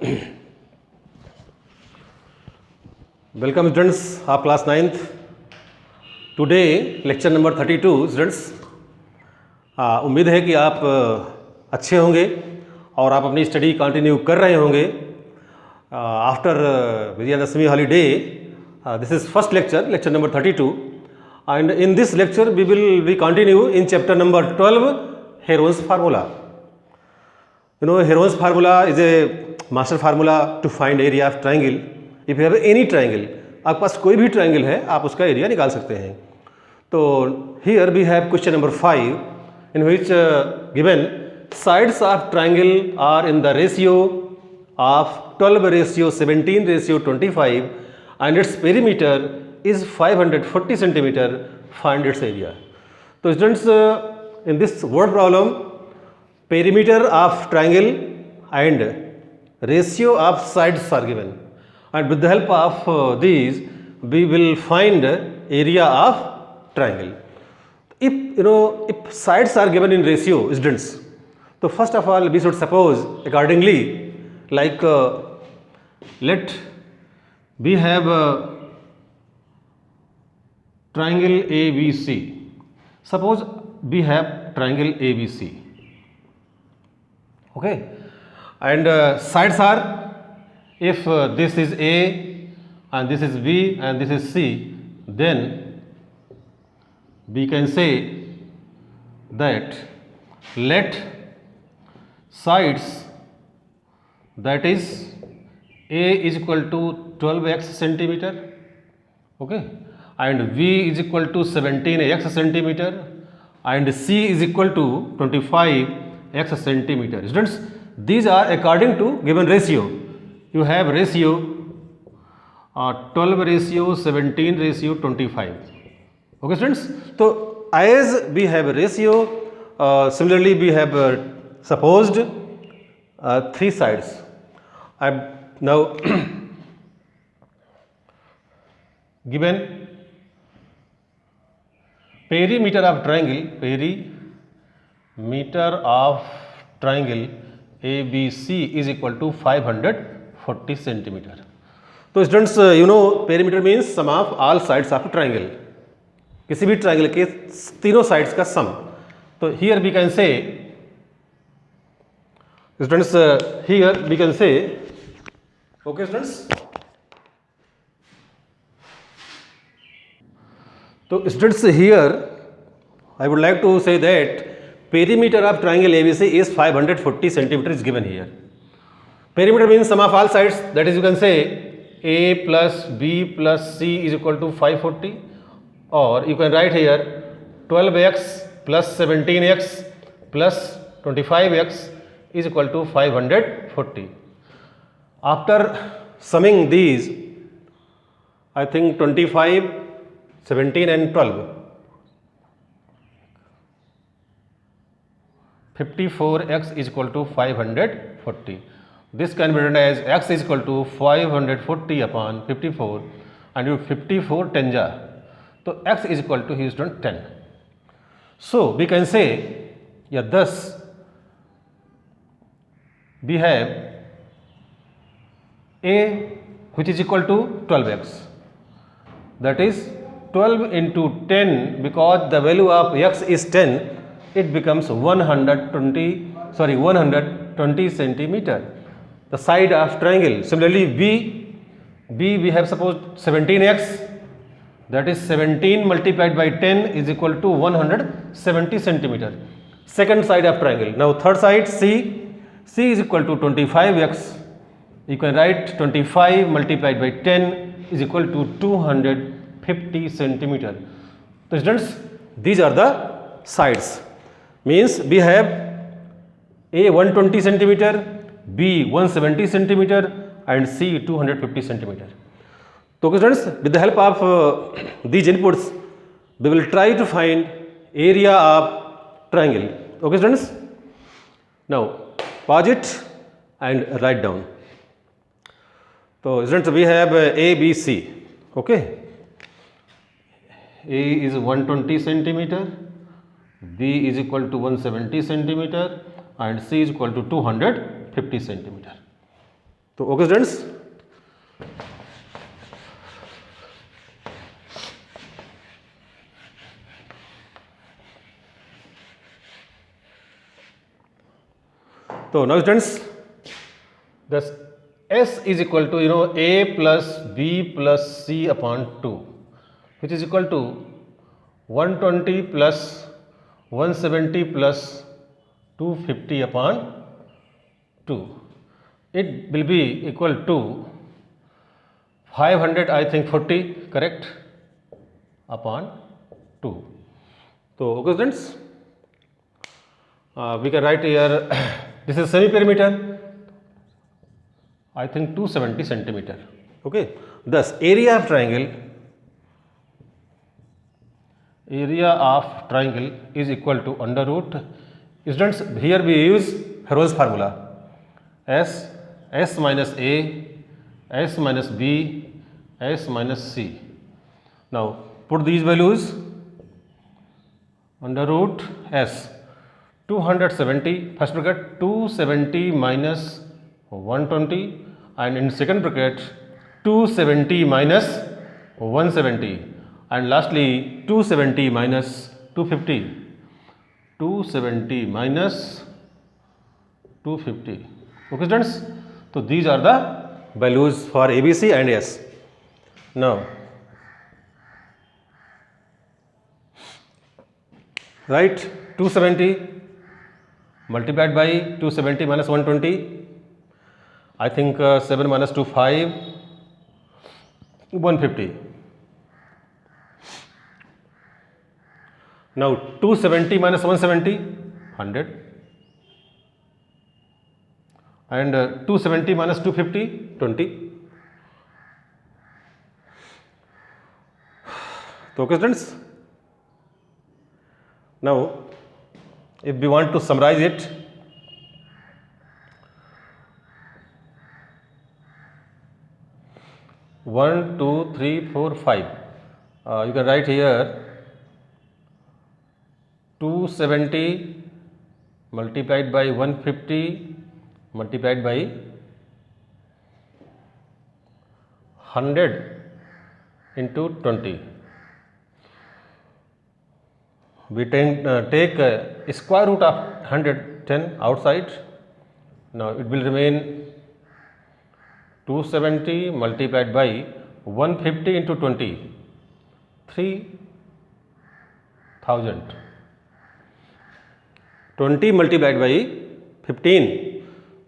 Welcome students, आप class 9th today lecture number 32 students. उम्मीद है कि आप अच्छे होंगे और आप अपनी स्टडी कंटिन्यू कर रहे होंगे after Vijayadashami holiday. This is first lecture number 32, and in this lecture we will be continue in chapter number 12, Heron's formula. You know, Heron's formula is a master formula to find area of triangle. If you have any triangle, आपके पास कोई भी triangle है, आप उसका area निकाल सकते हैं। तो here we have question number 5 in which given sides of triangle are in the ratio of 12:17:25 and its perimeter is 540 centimeter. Find its area. तो students, in this word problem, perimeter of triangle and ratio of sides are given, and with the help of these we will find area of triangle. If sides are given in ratio, students, so first of all we should suppose accordingly, like let we have triangle ABC. Suppose we have triangle ABC, okay, and sides are, if this is A and this is B and this is C, then we can say that let sides, that is A is equal to 12x centimeter, okay, and V is equal to 17x centimeter, and C is equal to 25x centimeter. Students, these are according to given ratio. You have ratio 12:17:25. Okay students, so as we have a ratio, similarly we have supposed three sides. Now given perimeter of triangle ABC is equal to 540 centimeter. तो students, you know perimeter means sum of all sides of a triangle. किसी भी triangle के तीनों sides का सम. तो here we can say, students, here we can say, okay students, तो students here I would like to say that perimeter of triangle ABC is 540 centimeter is given here. Perimeter means sum of all sides, that is you can say A plus B plus C is equal to 540, or you can write here 12x plus 17x plus 25x is equal to 540. After summing these, I think 25, 17 and 12, 54x is equal to 540. This can be written as x is equal to 540 upon 54, and you 54 10 ja, so x is equal to here 10. So we can say, yeah, thus we have A which is equal to 12x, that is 12 into 10, because the value of x is 10, it becomes 120 centimeter, the side of triangle. Similarly B we have supposed 17x, that is 17 multiplied by 10 is equal to 170 centimeter, second side of triangle. Now third side C is equal to 25x, you can write 25 multiplied by 10 is equal to 250 centimeter. So students, these are the sides. Means we have A 120 centimeter, B 170 centimeter and C 250 centimeter. So students, with the help of these inputs, we will try to find area of triangle. Okay students, now pause it and write down. So students, we have A, B, C. Okay, A is 120 centimeter, B is equal to 170 centimeter and C is equal to 250 centimeter. तो okay students, तो now students दस S is equal to A plus B plus C upon 2, which is equal to 120 plus 170 plus 250 upon 2. It will be equal to 500, I think 40, correct, upon 2. So okay students, we can write here this is semi perimeter, I think 270 centimeter. Okay, thus area of triangle is equal to under root. Students, here we use Heron's formula, S minus A, S minus B, S minus C. Now put these values under root S, 270, first bracket 270 minus 120, and in second bracket 270 minus 170, and lastly 270 minus 250, 270 minus 250. Okay students, so these are the values for ABC and S. Now write 270 multiplied by 270 minus 120, I think 7 minus 2 5, 150. Now 270 minus 170, 100, and 270 minus 250, 20. So okay students, now if we want to summarize it, one, two, three, four, 5. You can write here 270 multiplied by 150 multiplied by 100 into 20. We take square root of 110 outside. Now it will remain 270 multiplied by 150 into 20, 3000. 20 multiplied by 15,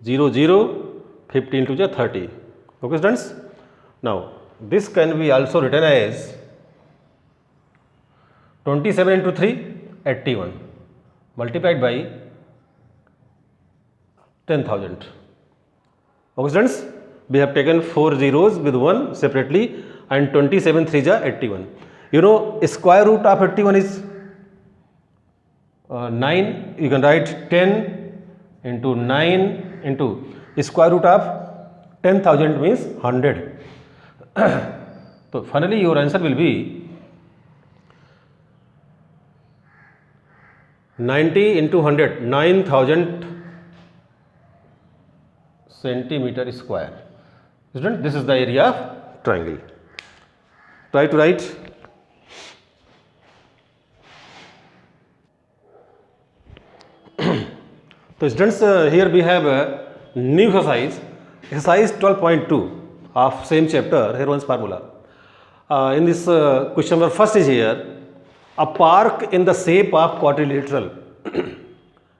0, 0, 15 to the 30. Okay students, now this can be also written as 27 into 3, 81 multiplied by 10,000. Okay students, we have taken 4 zeros with 1 separately, and 27 3s are 81. Square root of 81 is 9. You can write 10 into 9 into square root of 10,000 means 100. So finally your answer will be 90 into 100, 9,000 centimeter square. Student, this is the area of triangle. Try to write. So students, here we have a new exercise 12.2 of same chapter, Heron's formula. In this question number first is here, a park in the shape of quadrilateral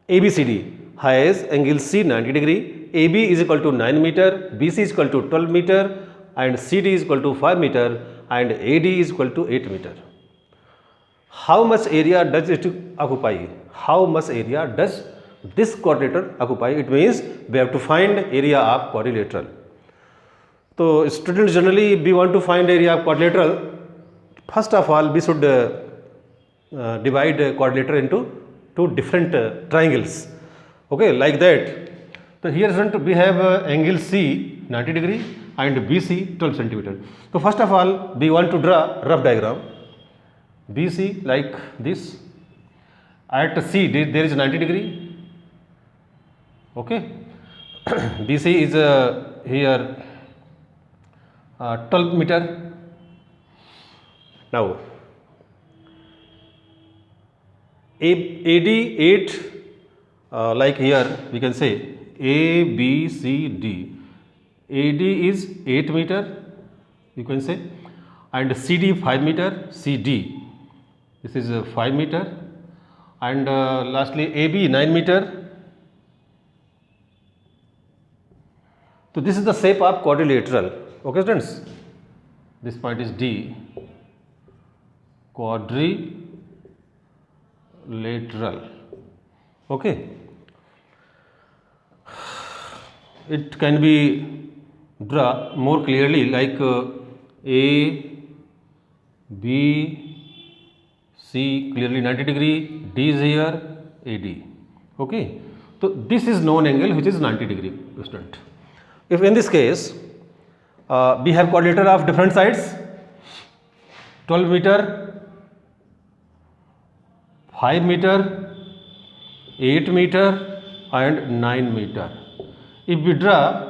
ABCD has angle C 90 degree, AB is equal to 9 meter, BC is equal to 12 meter, and CD is equal to 5 meter, and AD is equal to 8 meter. How much area does it occupy? How much area does this quadrilateral occupy? It means we have to find area of quadrilateral. So students, generally we want to find area of quadrilateral. First of all, we should divide quadrilateral into two different triangles. Okay, like that. So here we have angle C 90 degree and BC 12 centimeter. So first of all, we want to draw rough diagram. BC like this. At C there is 90 degree. Okay. BC is here 12 meter. Now AD 8, like here we can say A, B, C, D. AD is 8 meter, you can say, and CD 5 meter, CD this is 5 meter, and lastly AB 9 meter. So this is the shape of quadrilateral. Okay students, this point is D, quadrilateral. Okay, it can be draw more clearly like A, B, C clearly 90 degree, D is here, AD. Okay, so this is known angle which is 90 degree, student. If in this case we have quadrilateral of different sides, 12 meter, 5 meter, 8 meter and 9 meter. If we draw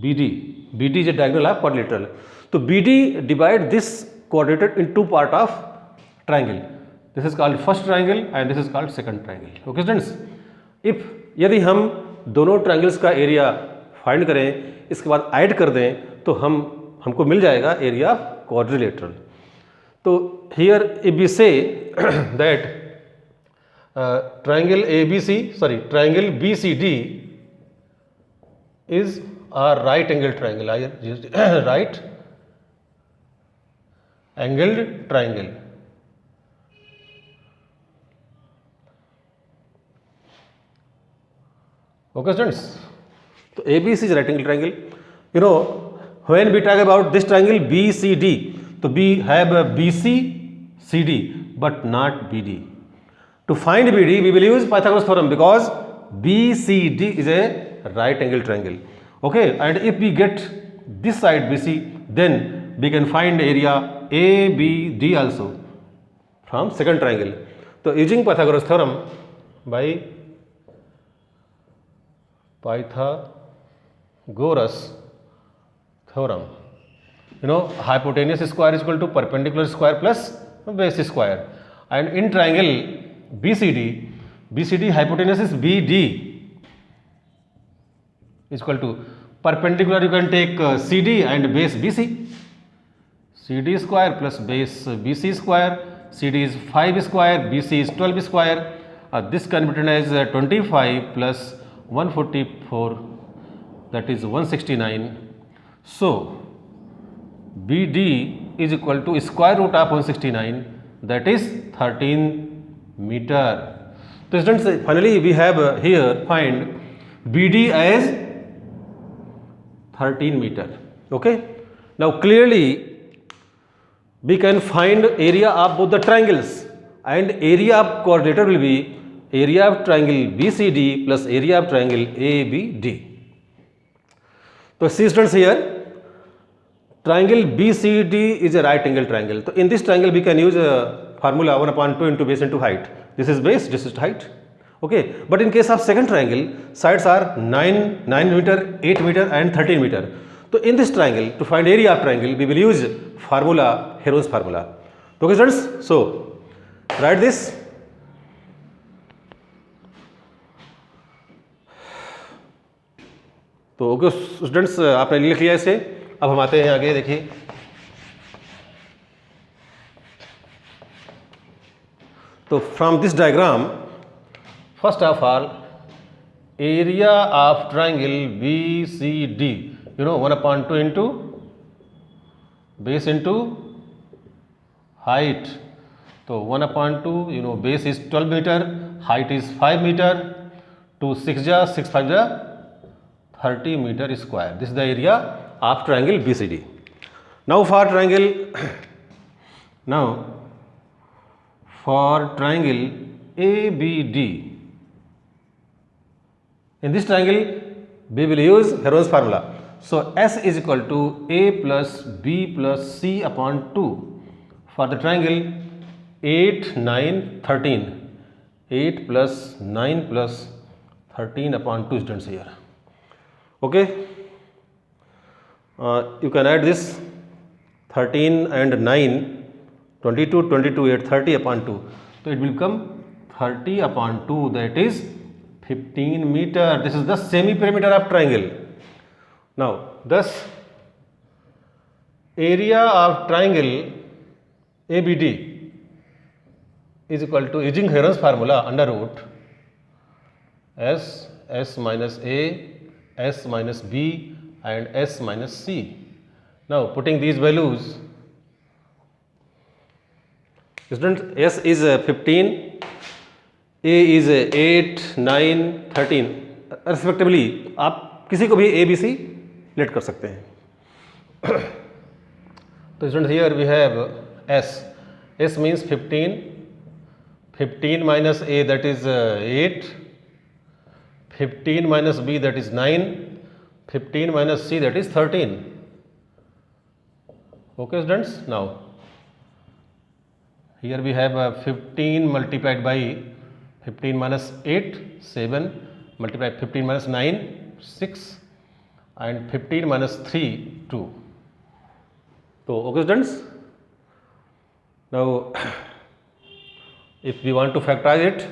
BD, BD is a diagonal of quadrilateral. So BD divide this quadrilateral in two part of triangle. This is called first triangle and this is called second triangle. Okay students, if यदि हम दोनों triangles का area find करें, इसके बाद add कर दें तो हमको मिल जाएगा एरिया ऑफ क्वाड्रिलेटरल. तो here if we say that triangle ABC, sorry, triangle BCD is a right angled triangle. I used right angled triangle. Okay students, so ABC is right angle triangle. You know, when we talk about this triangle BCD, so we have a BC, CD but not BD. To find BD we will use Pythagoras theorem because BCD is a right angle triangle. Okay, and if we get this side BC, then we can find area ABD also from second triangle. So using Pythagoras theorem, by Pythagoras theorem, you know, hypotenuse square is equal to perpendicular square plus base square, and in triangle BCD hypotenuse is BD is equal to perpendicular, you can take CD and base BC, CD square plus base BC square, CD is 5 square, BC is 12 square, this can be written as 25 plus 144, that is 169. So BD is equal to square root of 169, that is 13 meter. So students, finally we have here find BD as 13 meter. Okay, now clearly we can find area of both the triangles, and area of quadrilateral will be area of triangle BCD plus area of triangle ABD. So see students, here triangle BCD is a right angle triangle. So in this triangle we can use a formula 1/2 into base into height. This is base, this is height. Okay, but in case of second triangle, sides are 9 meter, 8 meter and 13 meter. So in this triangle, to find area of triangle, we will use formula, Heron's formula. Okay students, so write this. तो okay students, आपने लिख लिया इसे. अब हम आते हैं आगे. देखिए, तो from this diagram, first of all area of triangle BCD, you know, 1/2 into base into height. तो 1/2, you know, base is 12 meter, height is 5 meter, 2 6 ja 6 5 ja 30 meter square. This is the area of triangle BCD. Now for triangle ABD, in this triangle we will use Heron's formula. So S is equal to A plus B plus C upon 2 for the triangle 8 9 13. 8 plus 9 plus 13 upon 2 students here. Okay, You can add this 13 and 9, 22, 22, 8, 30 upon 2. So it will become 30 upon 2, that is 15 meter. This is the semi-perimeter of triangle. Now, thus area of triangle ABD is equal to, using Heron's formula, under root S minus A, S minus B and S minus C. Now, putting these values, students, S is 15, A is 8, 9, 13 respectively. आप किसी को भी A, B, C late कर सकते हैं. तो students, here we have S means 15, 15 minus A, that is 8, 15 minus B, that is 9, 15 minus C, that is 13. Okay students, now here we have 15 multiplied by 15 minus 8, 7, multiplied 15 minus 9, 6 and 15 minus 3, 2. So okay students, now if we want to factorize it,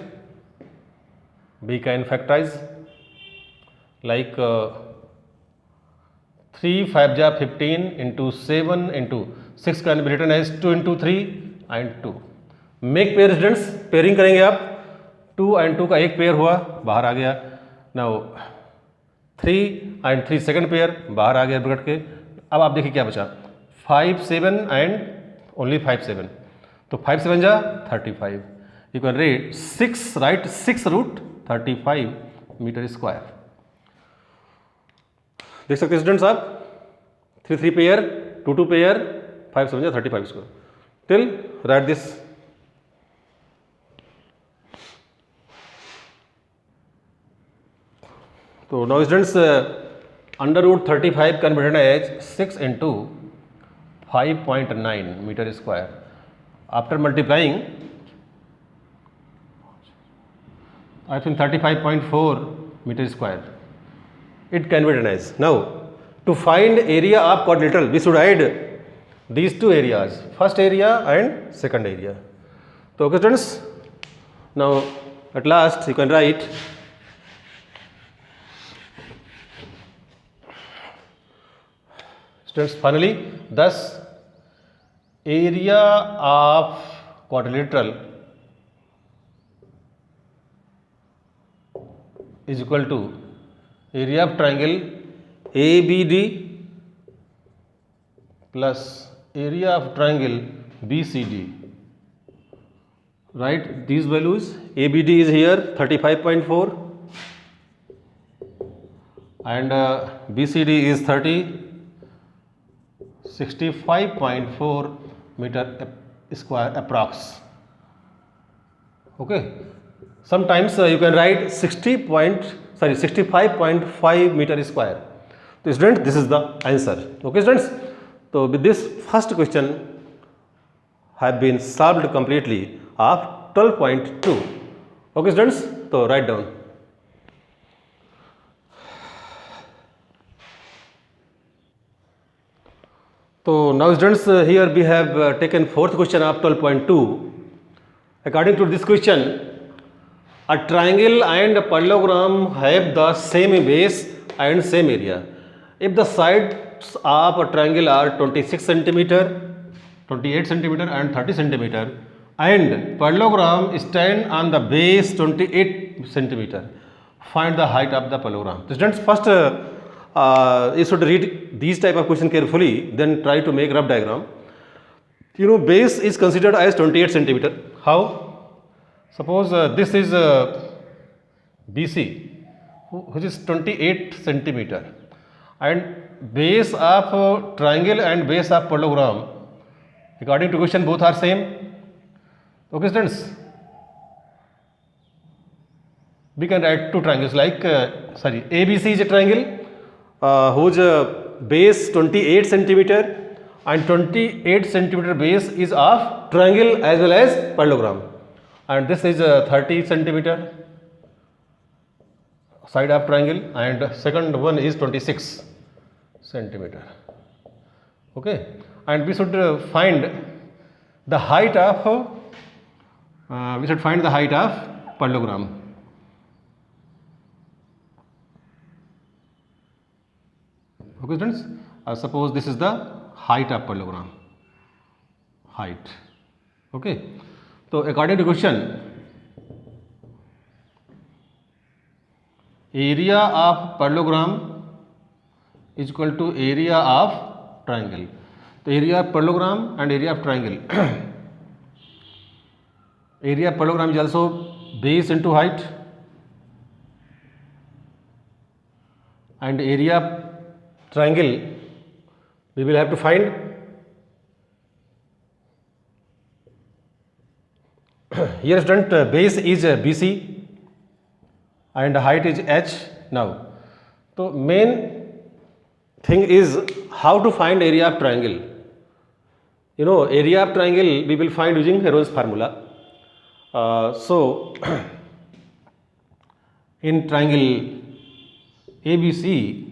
we can factorize like 3 5 ja 15 into 7 into 6 can be written as 2 into 3 and 2. Make pair students, pairing करेंगे आप. 2 and 2 का एक pair हुआ, बाहर आ गया. Now 3 and 3 second pair, बाहर आ गया bracket के. अब आप देखिए क्या बचा, 5 7 and only 5 7. तो 5 7 जा 35. You can write 6, write 6 root 35 metre square. देख सकते हैं स्टूडेंट्स आप, 3 3 पेयर, 2 2 पेयर, 5 7 जा 35 स्क्वायर. Till right this. तो now students, under root 35 can be written as 6 into 5.9 metre square. After multiplying, I think 35.4 meter square. It can be written as. Now, to find area of quadrilateral, we should add these two areas, first area and second area. So, okay students, now at last you can write students, finally, thus area of quadrilateral is equal to area of triangle ABD plus area of triangle BCD. Write these values. ABD is here 35.4 and BCD is 65.4 meter square approx. Okay. Sometimes you can write 65.5 meter square. So students, this is the answer. Okay students, so with this first question have been solved completely of 12.2. Okay students, so write down. So now students, here we have taken fourth question of 12.2. According to this question, a triangle and a parallelogram have the same base and same area. If the sides of a triangle are 26 centimeter, 28 centimeter and 30 centimeter, and parallelogram stand on the base 28 centimeter, find the height of the parallelogram. So students, first you should read these type of question carefully, then try to make rough diagram. You know, base is considered as 28 centimeter. How? Suppose this is BC, which is 28 centimeter, and base of triangle and base of parallelogram, according to question, both are same. Okay students, we can write two triangles like ABC is a triangle whose base 28 centimeter and 28 centimeter base is of triangle as well as parallelogram. And this is 30 centimeter side of triangle, and second one is 26 centimeter. Okay, and we should find the height of parallelogram. Okay students, suppose this is the height of parallelogram, height. Okay, so according to question, area of parallelogram is equal to area of triangle. The area of parallelogram and area of triangle. Area of parallelogram is also base into height, and area of triangle we will have to find here student, base is BC and height is H. Now, so main thing is how to find area of triangle. You know, area of triangle we will find using Heron's formula. So in triangle ABC,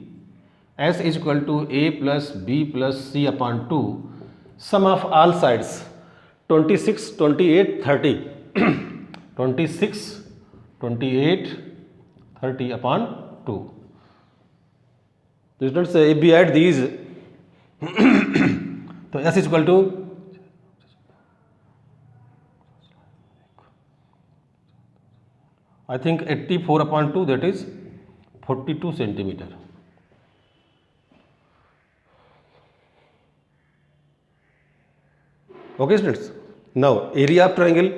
S is equal to A plus B plus C upon 2, sum of all sides 26, 28, 30. 26, 28, 30 upon 2. So students, if we add these, so S is equal to I think 84 upon 2, that is 42 centimeter. Okay students, now area of triangle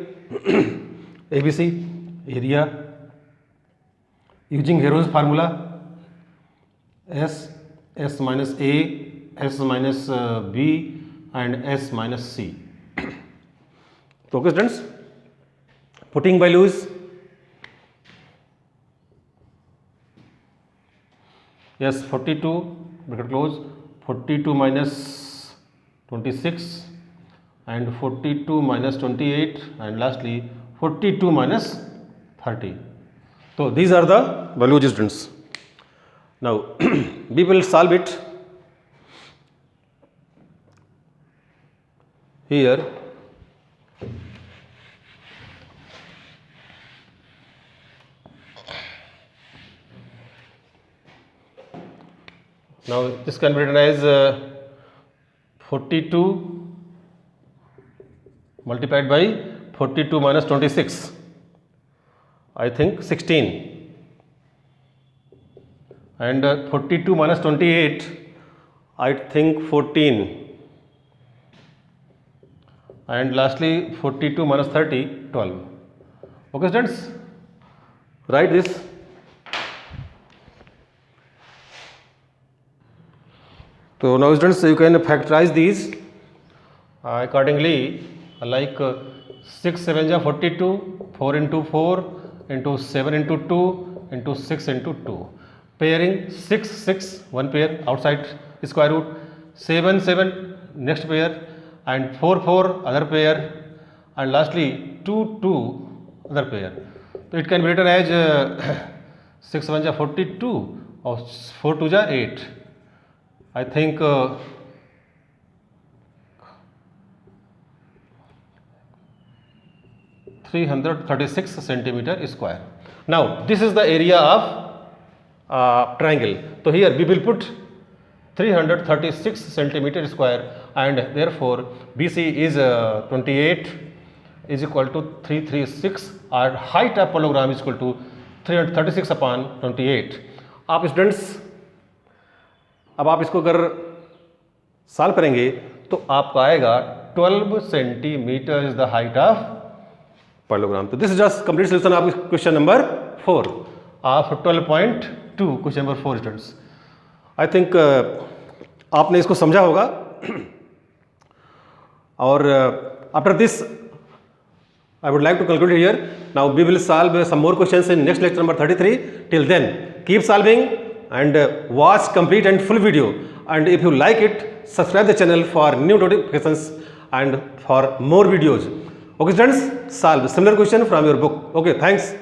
ABC, area using Heron's formula, S minus A, S minus B and S minus C. So okay students, putting values, yes 42 bracket close, 42 minus 26 and 42 minus 28 and lastly 42 minus 30. So these are the values students. Now we will solve it. Here now this can be written as 42 multiplied by 42 minus 26, I think 16, and 42 minus 28, I think 14, and lastly 42 minus 30, 12. Okay students, write this. So now students, you can factorize these accordingly, like 6 7 is 42, 4 into 4 into 7 into 2 into 6 into 2. Pairing 6 6 one pair outside square root, 7 7 next pair, and 4 4 other pair, and lastly 2 2 other pair. So it can be written as 6 1 is 42 or 4 2 is 8. I think 336 centimeter square. Now this is the area of triangle. So here we will put 336 centimeter square, and therefore BC is 28 is equal to 336, और height of parallelogram is equal to 336 upon 28. आप students अब आप इसको अगर solve करेंगे तो आपका आएगा 12 centimetre is the height of parallelogram. तो this is just complete solution of question number 4 of 12.2 question number 4 students. I think आपने इसको समझा होगा, और after this I would like to conclude here. Now we will solve some more questions in next lecture number 33. Till then, keep solving and watch complete and full video. And if you like it, subscribe the channel for new notifications and for more videos. Okay students, solve similar question from your book. Okay, thanks.